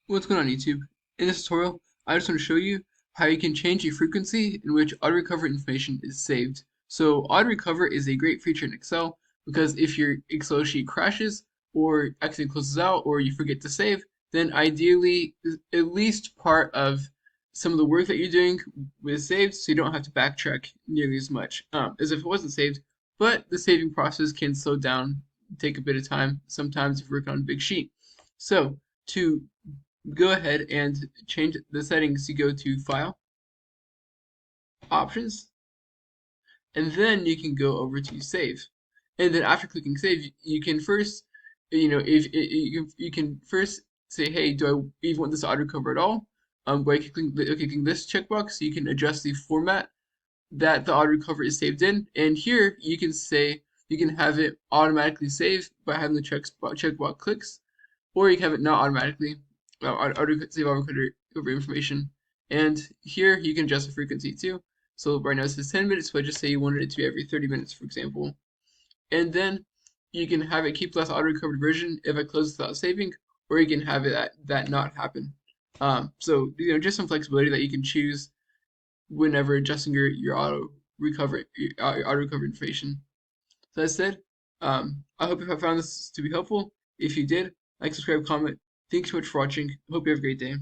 What's going on YouTube? In this tutorial, I just want to show you how you can change the frequency in which AutoRecover information is saved. So AutoRecover is a great feature in Excel because if your Excel sheet crashes or accidentally closes out or you forget to save, then ideally at least part of some of the work that you're doing is saved so you don't have to backtrack nearly as much as if it wasn't saved. But the saving process can slow down, take a bit of time, sometimes if you're working on a big sheet. So to go ahead and change the settings. You go to File, Options, and then you can go over to Save. And then after clicking Save, you can first, if you can first say, hey, do I even want this auto cover at all? By clicking this checkbox, so you can adjust the format that the auto cover is saved in. And here you can say you can have it automatically save by having the checkbox clicks, or you can have it not automatically auto save over information. And here you can adjust the frequency too. So right now it says 10 minutes, but just say you wanted it to be every 30 minutes, for example. And then you can have it keep less auto recovered version if I close without saving, or you can have it that not happen. So just some flexibility that you can choose whenever adjusting your auto recover information. So that said, I hope you have found this to be helpful. If you did, like, subscribe, comment. Thanks so much for watching. Hope you have a great day.